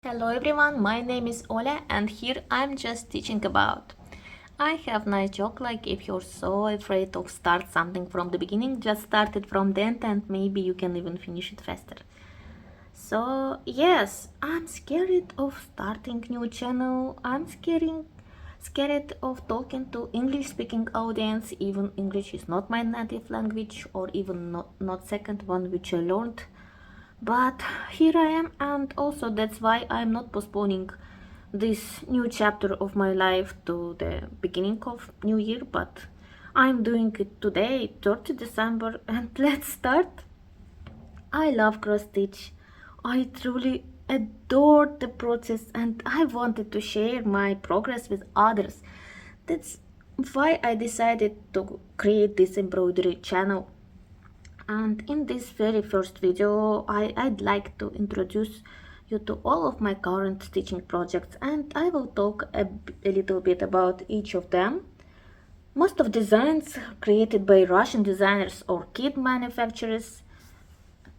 Hello everyone, my name is Ola and here I'm just teaching about. I have nice joke like if you're so afraid to start something from the beginning, just start it from the end and maybe you can even finish it faster. So yes, I'm scared of starting new channel. I'm scared of talking to English speaking audience, even English is not my native language or even not second one which I learned. But here I am, and also that's why I'm not postponing this new chapter of my life to the beginning of New Year, but I'm doing it today, 30 December, and let's start. I love cross stitch. I truly adore the process, and I wanted to share my progress with others. That's why I decided to create this embroidery channel. And in this very first video, I'd like to introduce you to all of my current stitching projects, and I will talk a little bit about each of them. Most of designs created by Russian designers or kit manufacturers.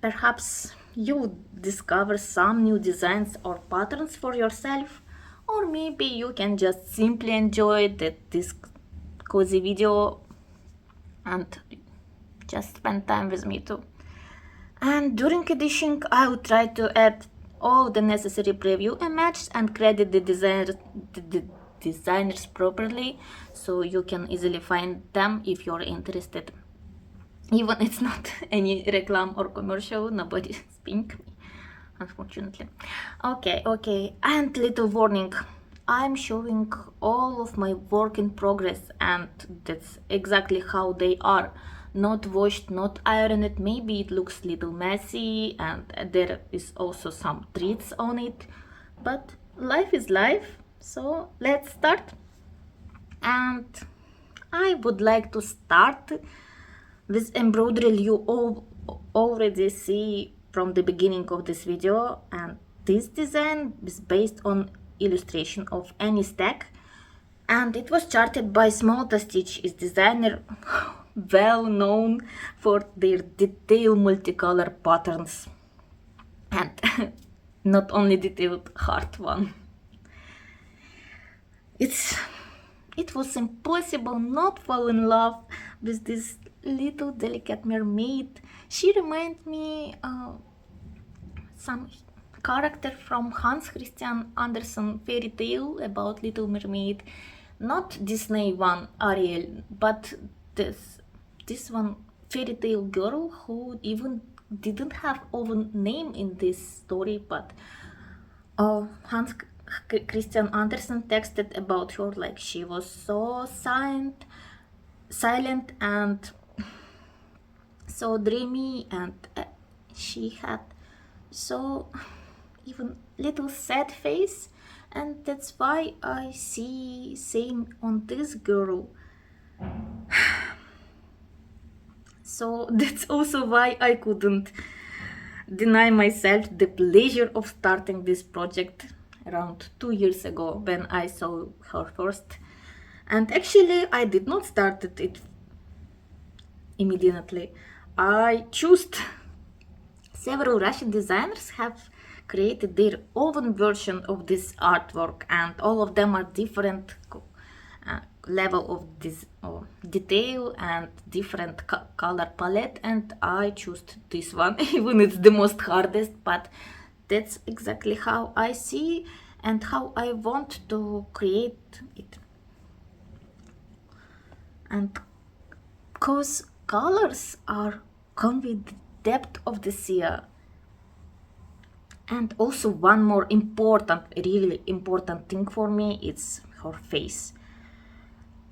Perhaps you discover some new designs or patterns for yourself, or maybe you can just simply enjoy this cozy video and just spend time with me too. And during editing, I will try to add all the necessary preview images and credit the designers properly, so you can easily find them if you're interested. Even it's not any reclam or commercial, nobody is paying me, unfortunately. Okay, and little warning. I'm showing all of my work in progress, and that's exactly how they are. Not washed, not ironed. Maybe it looks little messy and there is also some treats on it, but life is life, so let's start. And I would like to start with embroidery you all already see from the beginning of this video, and this design is based on illustration of any stack, and it was charted by Smolta Stitch, is designer well known for their detailed multicolor patterns and not only detailed heart one. It was impossible not fall in love with this little delicate mermaid. She reminds me some character from Hans Christian Andersen fairy tale about Little Mermaid, not Disney one Ariel, but this one fairy tale girl who even didn't have own name in this story, but Hans Christian Andersen texted about her like she was so silent and so dreamy, and she had so even little sad face, and that's why I see same on this girl. So that's also why I couldn't deny myself the pleasure of starting this project around 2 years ago when I saw her first. And actually I did not start it immediately. I chose several Russian designers have created their own version of this artwork, and all of them are different level of this detail and different color palette, and I chose this one even it's the most hardest, but that's exactly how I see and how I want to create it. And because colors are convey the depth of the sea. And also one more important, really important thing for me, it's her face.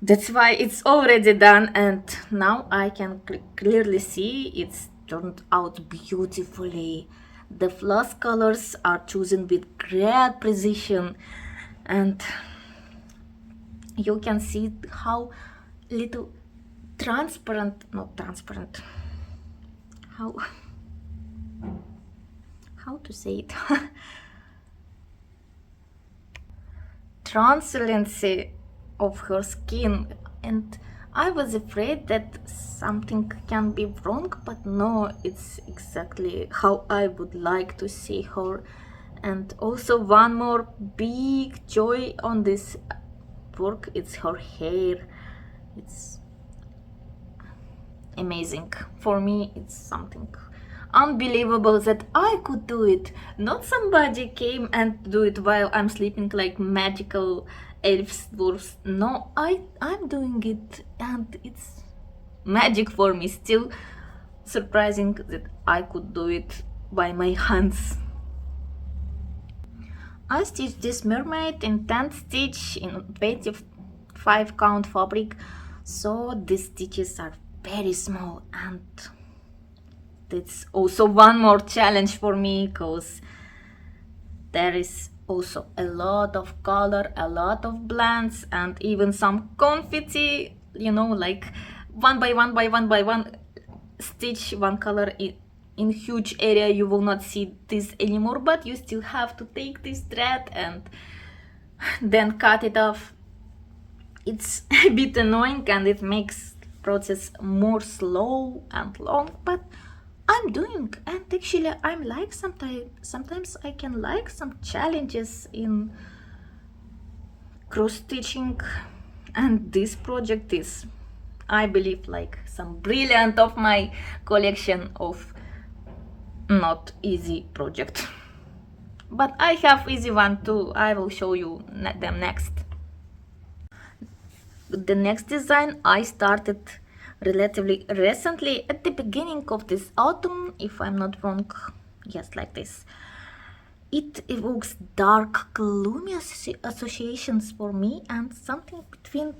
That's why it's already done, and now I can clearly see it's turned out beautifully. The floss colors are chosen with great precision, and you can see how little not transparent, how to say it, transparency of her skin, and I was afraid that something can be wrong, but no, it's exactly how I would like to see her, And also one more big joy on this work, it's her hair. It's amazing. For me, it's something unbelievable that I could do it. Not somebody came and do it while I'm sleeping like magical elves, dwarfs. No, I'm doing it, and it's magic for me. Still surprising that I could do it by my hands. I stitched this mermaid in 10 stitch in 25 count fabric, so these stitches are very small, and that's also one more challenge for me because there is also a lot of color, a lot of blends, and even some confetti, like one by one by one by one stitch one color in huge area. You will not see this anymore, but you still have to take this thread and then cut it off. It's a bit annoying and it makes process more slow and long, but I'm doing, and actually I'm like sometimes I can like some challenges in cross stitching, and this project is, I believe, like some brilliant of my collection of not easy project. But I have easy one too. I will show you them next. The next design I started relatively recently at the beginning of this autumn, if I'm not wrong. Yes, like this. It evokes dark, gloomy associations for me, and something between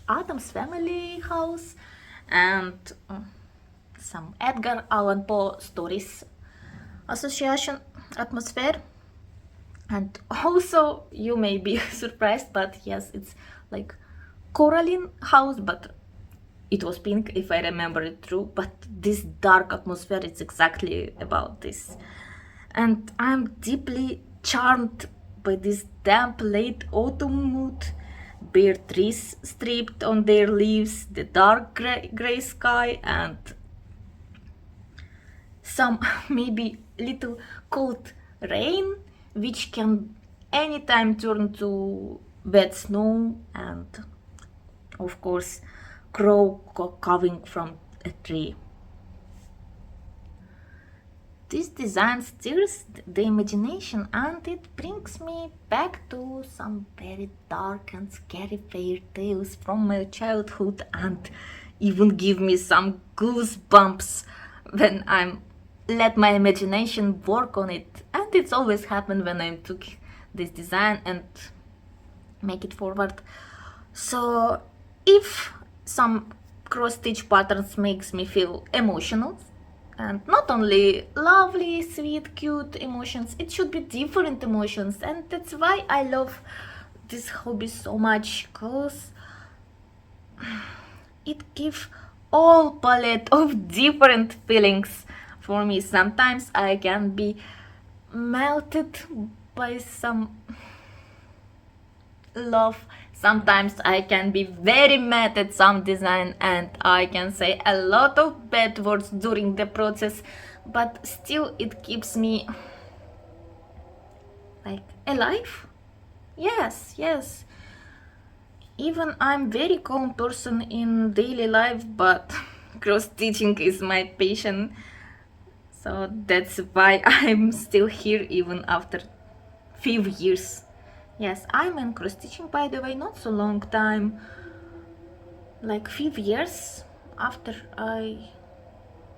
Adam's Family house and some Edgar Allan Poe stories association atmosphere. And also, you may be surprised, but yes, it's like Coraline house, but it was pink if I remember it true. But this dark atmosphere is exactly about this, and I'm deeply charmed by this damp late autumn mood. Bare trees stripped on their leaves, the dark gray sky, and some maybe little cold rain, which can anytime turn to wet snow, and of course crow cawing from a tree. This design stirs the imagination, and it brings me back to some very dark and scary fairy tales from my childhood, and even give me some goosebumps when I'm let my imagination work on it. And it's always happened when I took this design and make it forward. So if some cross stitch patterns makes me feel emotional, and not only lovely, sweet, cute emotions, it should be different emotions, and that's why I love this hobby so much, because it gives all palette of different feelings for me. Sometimes I can be melted by some love, sometimes I can be very mad at some design, and I can say a lot of bad words during the process, but still it keeps me like alive. Yes, even I'm very calm person in daily life, but cross stitching is my passion, so that's why I'm still here even after few years. Yes, I'm in cross stitching, by the way, not so long time, like 5 years after I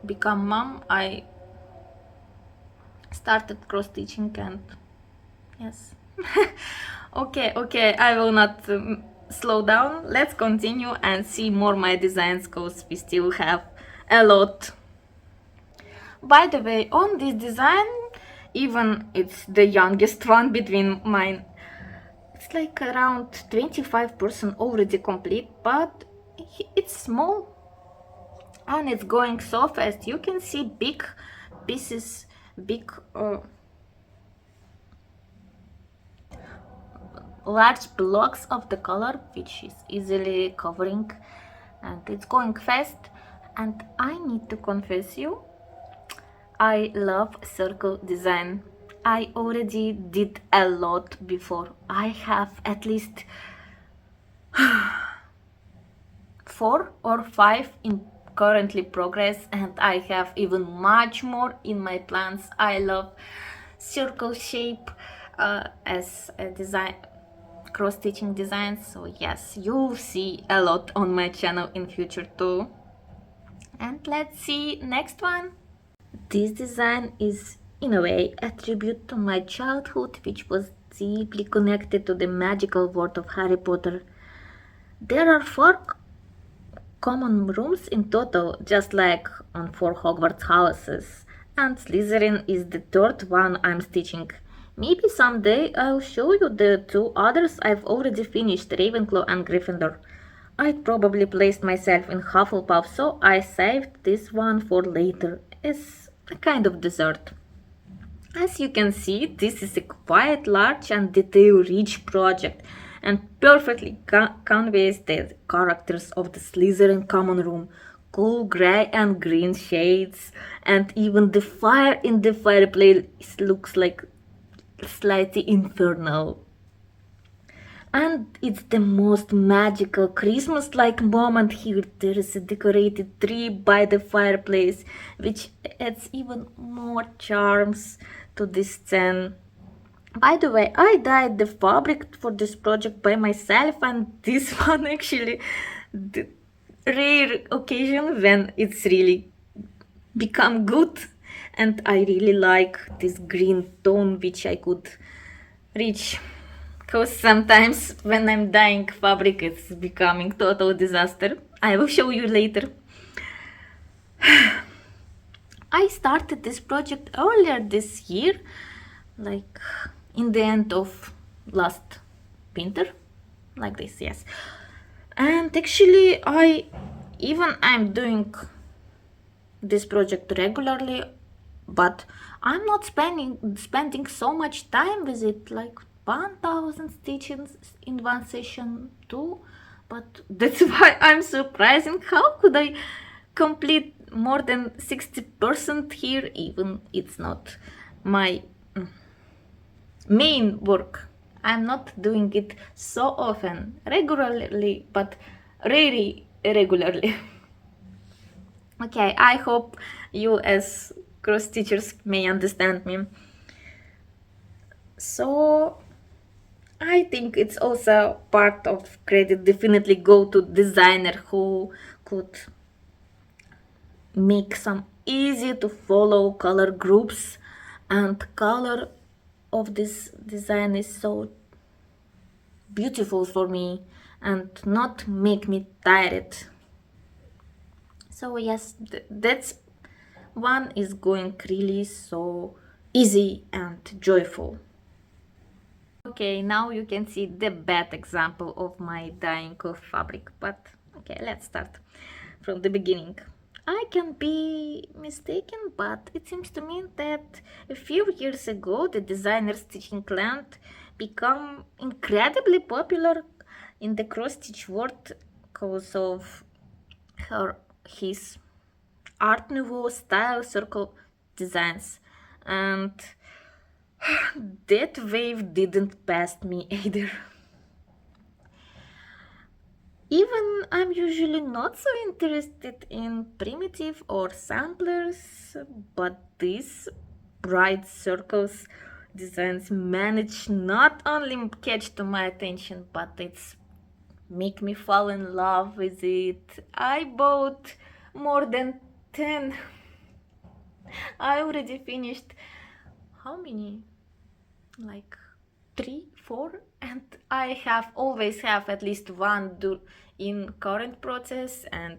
become mom, I started cross stitching, and yes. Okay, I will not slow down. Let's continue and see more my designs, because we still have a lot. By the way, on this design, even it's the youngest one between mine, it's like around 25% already complete, but it's small and it's going so fast. You can see big pieces, big large blocks of the color, which is easily covering, and it's going fast. And I need to confess you, I love circle design. I already did a lot before. I have at least 4 or 5 in currently progress, and I have even much more in my plans. I love circle shape as a design, cross-stitching designs, so yes, you'll see a lot on my channel in future too. And let's see next one. This design is in a way a tribute to my childhood, which was deeply connected to the magical world of Harry Potter. There are 4 common rooms in total, just like on 4 Hogwarts houses, and Slytherin is the third one I'm stitching. Maybe someday I'll show you the 2 others I've already finished, Ravenclaw and Gryffindor. I'd probably placed myself in Hufflepuff, so I saved this one for later as a kind of dessert. As you can see, this is a quite large and detail-rich project and perfectly conveys the characters of the Slytherin common room, cool grey and green shades, and even the fire in the fireplace looks like slightly infernal. And it's the most magical Christmas-like moment here. There is a decorated tree by the fireplace, which adds even more charms to this scene. By the way, I dyed the fabric for this project by myself, and this one actually the rare occasion when it's really become good. And I really like this green tone which I could reach, because sometimes when I'm dyeing fabric it's becoming total disaster. I will show you later. I started this project earlier this year, like in the end of last winter, like this, yes. And actually I'm doing this project regularly, but I'm not spending so much time with it, like 1000 stitches in one session too. But that's why I'm surprising how could I complete more than 60% here, even it's not my main work. I'm not doing it so often, regularly, but really regularly. Okay, I hope you as cross stitchers may understand me. So I think it's also part of credit definitely go to designer who could make some easy to follow color groups, and color of this design is so beautiful for me and not make me tired. So yes, that's one is going really so easy and joyful. Okay, now you can see the bad example of my dyeing of fabric, but okay, let's start from the beginning. I can be mistaken, but it seems to me that a few years ago the designer stitching land became incredibly popular in the cross-stitch world because of his Art Nouveau style circle designs, and that wave didn't pass me either. Even I'm usually not so interested in primitive or samplers, but these bright circles designs manage not only catch to my attention, but it's make me fall in love with it. I bought more than 10. I already finished how many? Like 3, 4, and I have always have at least one in current process, and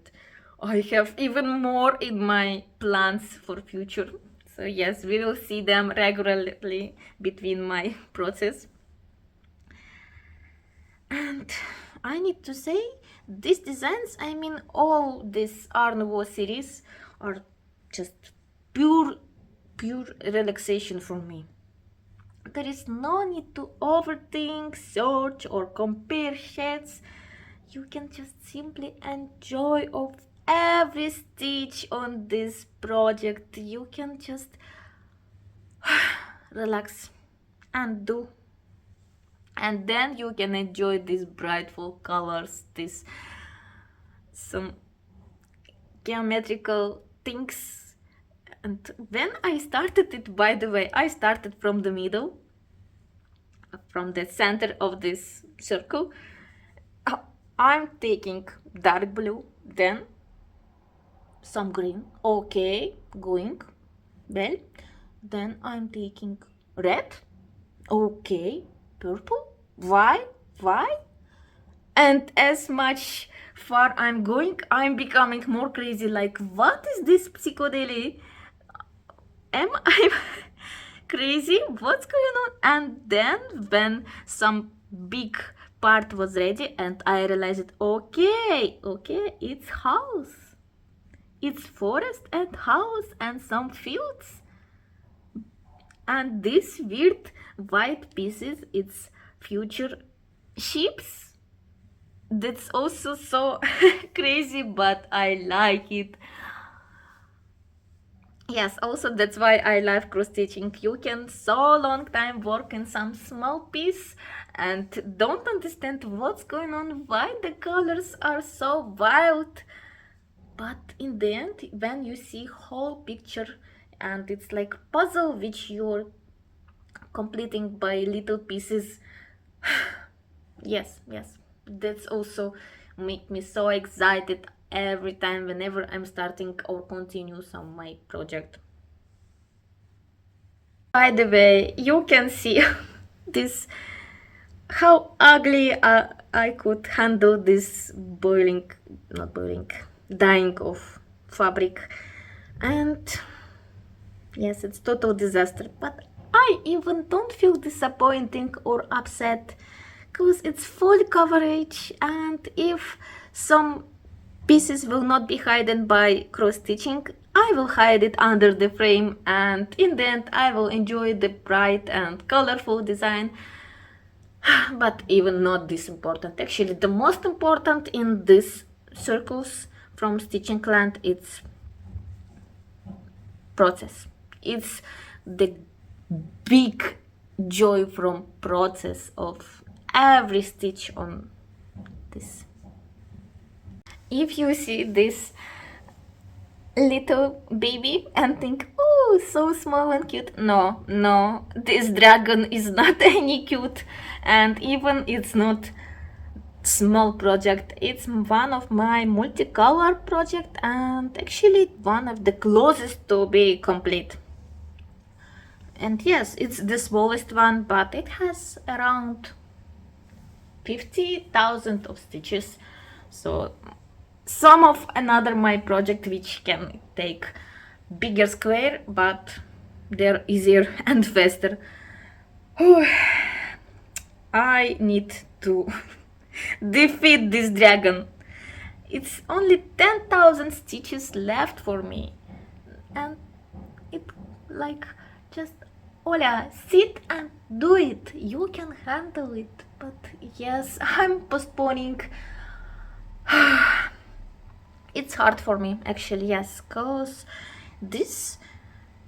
I have even more in my plans for future. So yes, we will see them regularly between my process. And I need to say, these designs, I mean all this Art Nouveau series, are just pure relaxation for me. There is no need to overthink, search or compare shades. You can just simply enjoy of every stitch on this project. You can just relax and do, and then you can enjoy these brightful colors, these some geometrical things. And when I started it, by the way, I started from the middle, from the center of this circle. I'm taking dark blue, then some green, okay, going well, then I'm taking red, okay, purple, why, and as much far I'm going, I'm becoming more crazy, like, what is this psychedelic? Am I crazy? What's going on? And then when some big part was ready and I realized, okay, it's house. It's forest and house and some fields. And these weird white pieces, it's future ships. That's also so crazy, but I like it. Yes, also that's why I love cross stitching. You can so long time work in some small piece and don't understand what's going on, why the colors are so wild. But in the end, when you see whole picture and it's like puzzle which you're completing by little pieces, yes, that's also make me so excited every time whenever I'm starting or continue some my project. By the way, you can see this how ugly I could handle this dyeing of fabric, and yes, it's total disaster, but I even don't feel disappointing or upset because it's full coverage, and if some pieces will not be hidden by cross stitching, I will hide it under the frame, and in the end I will enjoy the bright and colorful design. But even not this important. Actually, the most important in these circles from Stitching Land, it's process. It's the big joy from process of every stitch on this. If you see this little baby and think, oh, so small and cute, no, this dragon is not any cute, and even it's not small project, it's one of my multicolor project and actually one of the closest to be complete. And yes, it's the smallest one, but it has around 50,000 of stitches, so some of another my project which can take bigger square, but they're easier and faster. I need to defeat this dragon. It's only 10,000 stitches left for me, and it like just Oля, sit and do it. You can handle it. But yes, I'm postponing. It's hard for me actually, yes, cause this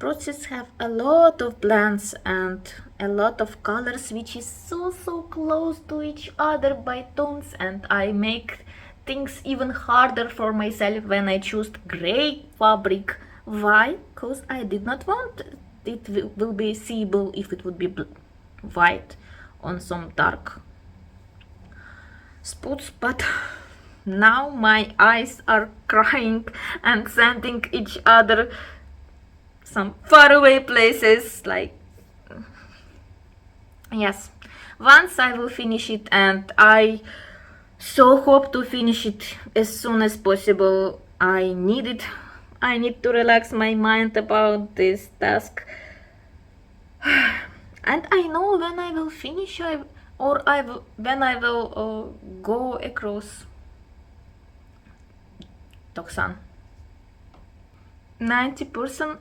process have a lot of blends and a lot of colors which is so close to each other by tones, and I make things even harder for myself when I choose gray fabric. Why? Cause I did not want it will be seeable if it would be white on some dark spots, but now my eyes are crying and sending each other some faraway places, like, yes, once I will finish it, and I so hope to finish it as soon as possible. I need to relax my mind about this task. And I know when I will finish, when I will go across Toksan. 90%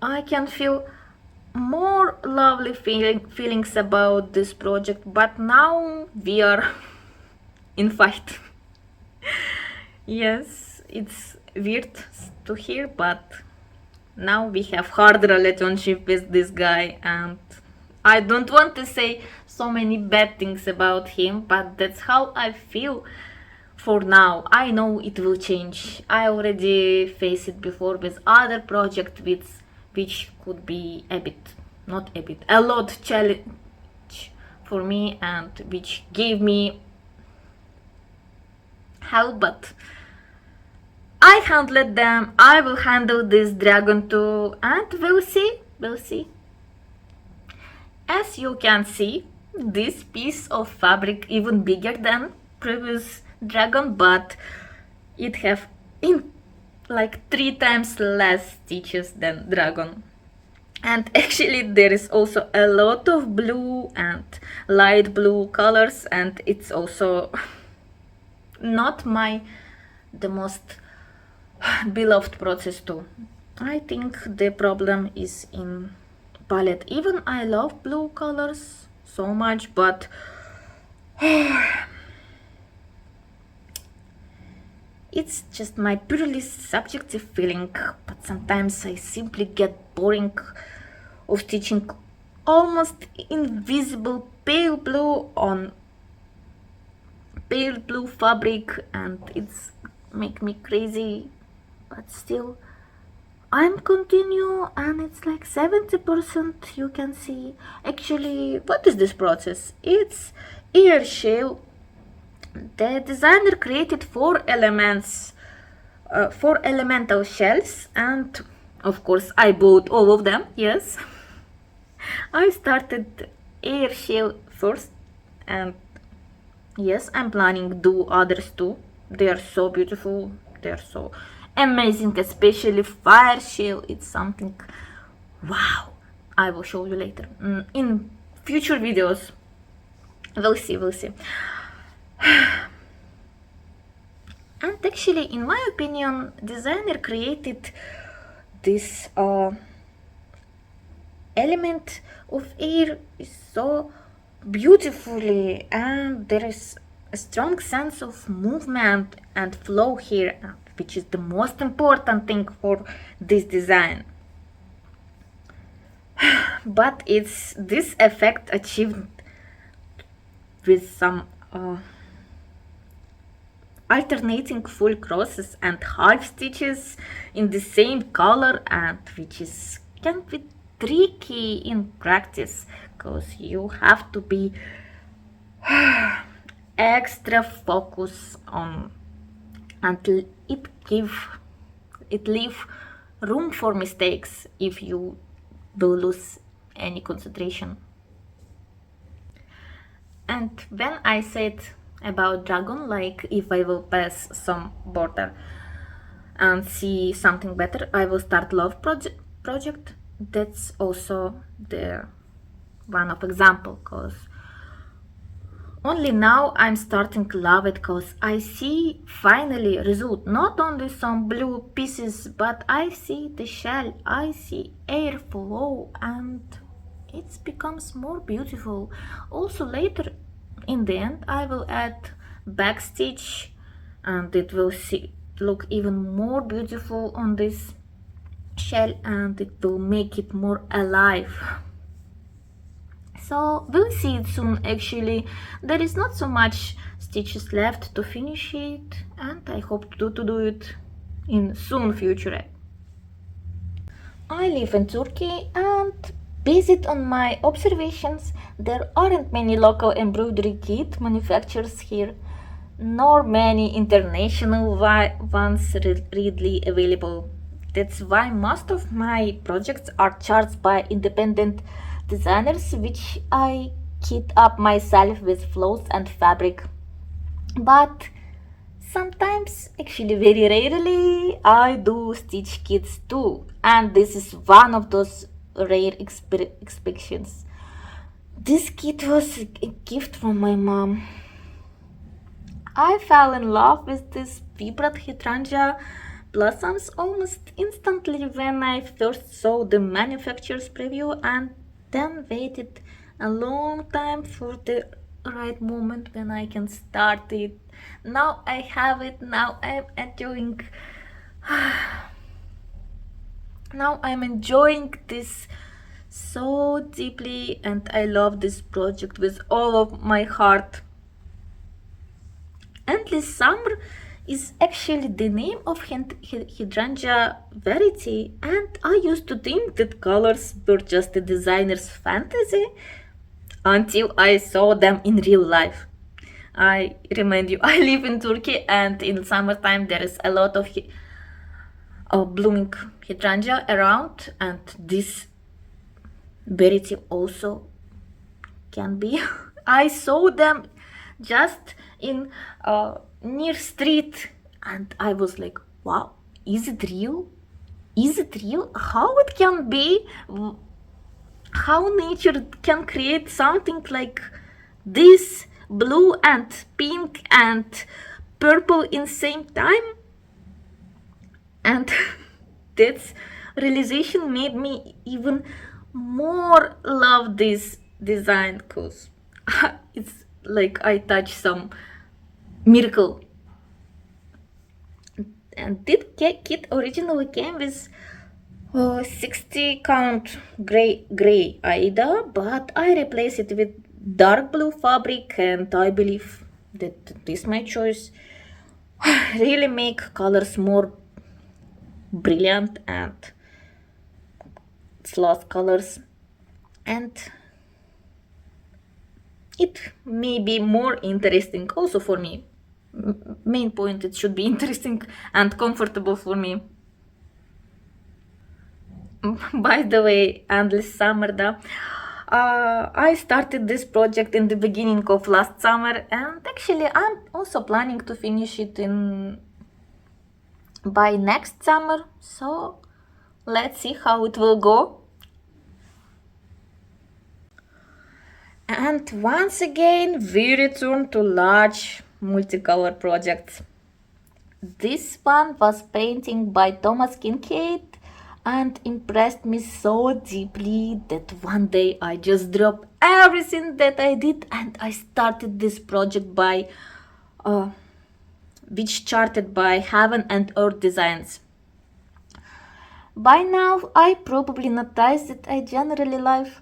I can feel more lovely feelings about this project, but now we are in fight. Yes, it's weird to hear, but now we have hard relationship with this guy, and I don't want to say so many bad things about him, but that's how I feel for now. I know it will change. I already faced it before with other project which could be a bit, not a bit, a lot challenge for me, and which gave me help, but I handled them. I will handle this dragon too, and we'll see. We'll see. As you can see, this piece of fabric even bigger than previous dragon, but it have in like 3 times less stitches than dragon. And actually there is also a lot of blue and light blue colors, and it's also not the most beloved process too. I think the problem is in palette. Even I love blue colors so much, but it's just my purely subjective feeling, but sometimes I simply get boring of stitching almost invisible pale blue on pale blue fabric, and it's make me crazy, but still I'm continue, and it's like 70%. You can see actually what is this process. It's ear shell. The designer created 4 elemental shells, and of course I bought all of them. Yes. I started air shell first, and yes, I'm planning do others too. They are so beautiful, they are so amazing, especially fire shell. It's something wow. I will show you later in future videos. We'll see. And actually, in my opinion, designer created this element of air is so beautifully, and there is a strong sense of movement and flow here, which is the most important thing for this design. But it's this effect achieved with some alternating full crosses and half stitches in the same color, and which is can be tricky in practice because you have to be extra focus on, and it leave room for mistakes if you will lose any concentration. And when I said about dragon, like if I will pass some border and see something better, I will start love project. That's also the one of example, because only now I'm starting to love it, because I see finally result, not only some blue pieces, but I see the shell, I see air flow, and it becomes more beautiful. Also later in the end I will add back stitch, and it will look even more beautiful on this shell, and it will make it more alive. So we'll see it soon. Actually, there is not so much stitches left to finish it, and I hope to do it in soon future. I live in Turkey, and based on my observations, there aren't many local embroidery kit manufacturers here, nor many international ones readily available. That's why most of my projects are charged by independent designers, which I kit up myself with flows and fabric. But sometimes, actually very rarely, I do stitch kits too, and this is one of those rare exceptions. This kit was a gift from my mom. I fell in love with this vibrant hydrangea blossoms almost instantly when I first saw the manufacturer's preview, and then waited a long time for the right moment when I can start it. Now I have it, now I'm enjoying. Now I'm enjoying this so deeply, and I love this project with all of my heart. Endless Summer is actually the name of hydrangea variety, and I used to think that colors were just a designer's fantasy until I saw them in real life. I remind you, I live in Turkey, and in summertime there is a lot of blooming hydrangea around, and this variety also can be. I saw them just in near street, and I was like, wow, is it real? Is it real? How it can be? How nature can create something like this, blue and pink and purple in same time? And that realization made me even more love this design, because it's like I touch some miracle. And this kit originally came with 60 count gray Aida, but I replaced it with dark blue fabric, and I believe that this my choice really make colors more brilliant and sloth colors, and it may be more interesting also for me. Main point, it should be interesting and comfortable for me. By the way, Endless Summer, I started this project in the beginning of last summer, and actually I'm also planning to finish it in by next summer, so let's see how it will go. And once again we return to large multicolor projects. This one was painting by Thomas Kincaid and impressed me so deeply that one day I just dropped everything that I did and I started this project by which charted by Heaven and Earth Designs. By now I probably noticed that I generally like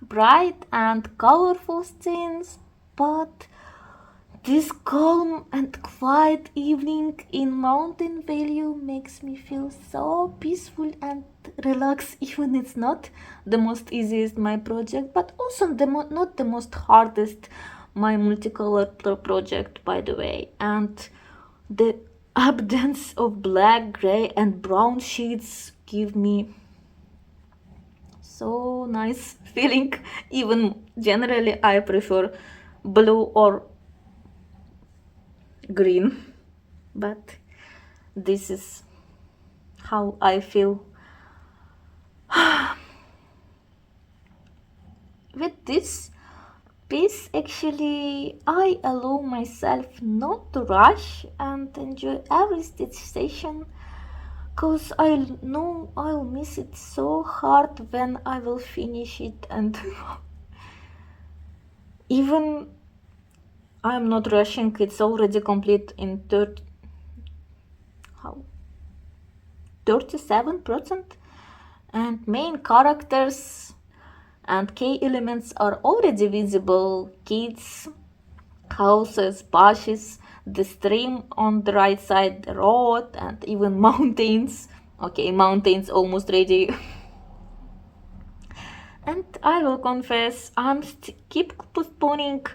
bright and colorful scenes, but this calm and quiet evening in Mountain Valley makes me feel so peaceful and relaxed. Even it's not the most easiest my project, but also not the most hardest my multicolor project, by the way. And the abundance of black, gray, and brown sheets give me so nice feeling. Even generally I prefer blue or green, but this is how I feel. With this piece, actually I allow myself not to rush and enjoy every stitch session, cause I know I'll miss it so hard when I will finish it. And even I'm not rushing, it's already complete in 37%, and main characters and key elements are already visible: kids, houses, bushes, the stream on the right side, the road, and even mountains. Okay, mountains almost ready. And I will confess, I'm keep postponing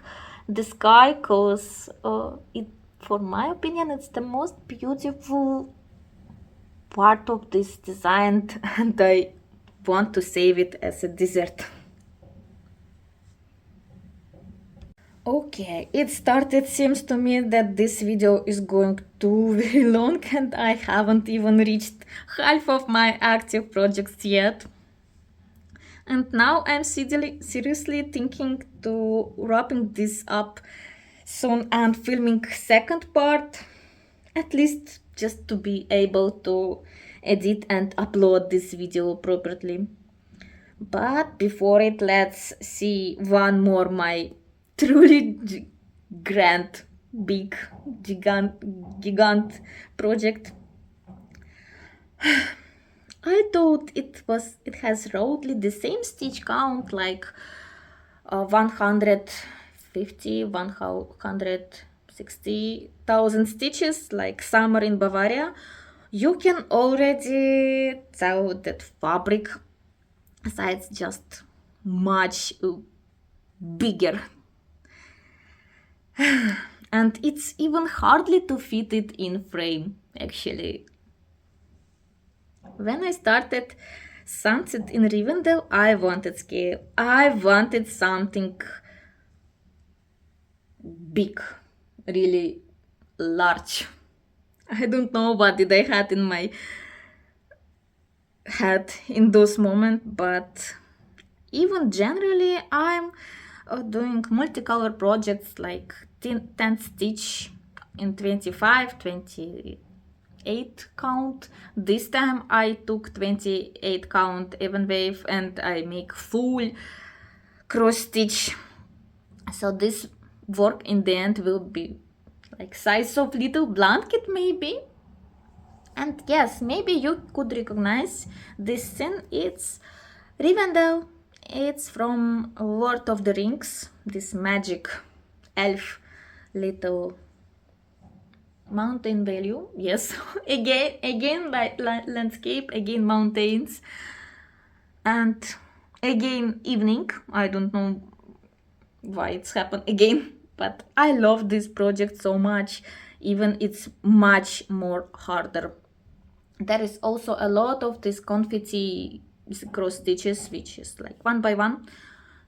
the sky, cause for my opinion, it's the most beautiful part of this design, and I want to save it as a dessert. Okay, it started seems to me that this video is going too very long, and I haven't even reached half of my active projects yet. And now I'm seriously thinking to wrapping this up soon and filming second part, at least just to be able to edit and upload this video properly. But before it, let's see one more my truly grand, big, gigant project. I thought it has roughly the same stitch count, like 150, 160,000 stitches, like summer in Bavaria. You can already tell that fabric size just much bigger. And it's even hardly to fit it in frame, actually. When I started Sunset in Rivendell, I wanted scale. I wanted something big, really large. I don't know what did I had in my head in those moments, but even generally I'm doing multicolor projects like 10 stitch in 25, 28 count. This time I took 28 count evenweave and I make full cross stitch. So this work in the end will be like size of little blanket maybe. And yes, maybe you could recognize this scene. It's Rivendell. It's from Lord of the Rings, this magic elf little mountain value. Yes, again landscape, again mountains, and again evening. I don't know why it's happened again, but I love this project so much. Even it's much more harder. There is also a lot of this confetti cross stitches, which is like one by one,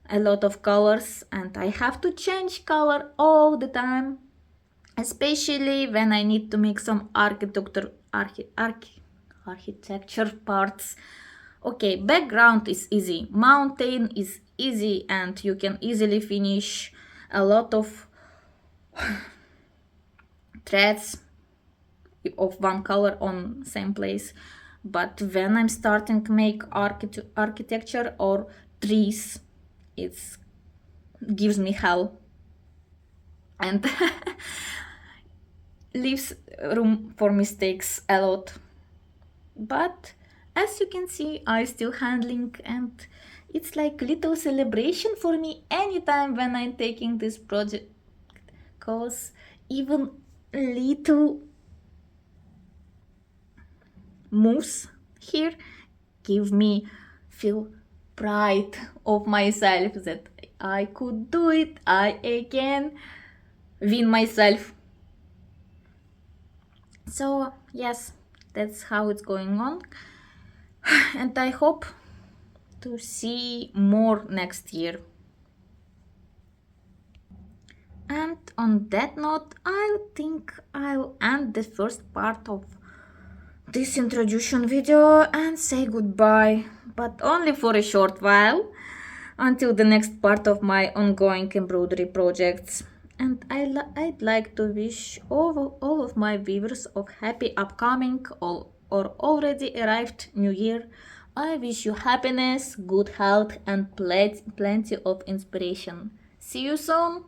a lot of colors, and I have to change color all the time, especially when I need to make some architecture parts. Okay, background is easy, mountain is easy, and you can easily finish a lot of threads of one color on same place. But when I'm starting to make architecture or trees, it gives me hell and leaves room for mistakes a lot. But as you can see, I still handling, and it's like little celebration for me anytime when I'm taking this project, cause even little moves here give me feel pride of myself that I could do it. I again win myself. So yes, that's how it's going on, and I hope to see more next year. And on that note, I think I'll end the first part of this introduction video and say goodbye, but only for a short while, until the next part of my ongoing embroidery projects. And I'd like to wish all of my viewers a happy upcoming or already arrived new year. I wish you happiness, good health, and plenty of inspiration. See you soon!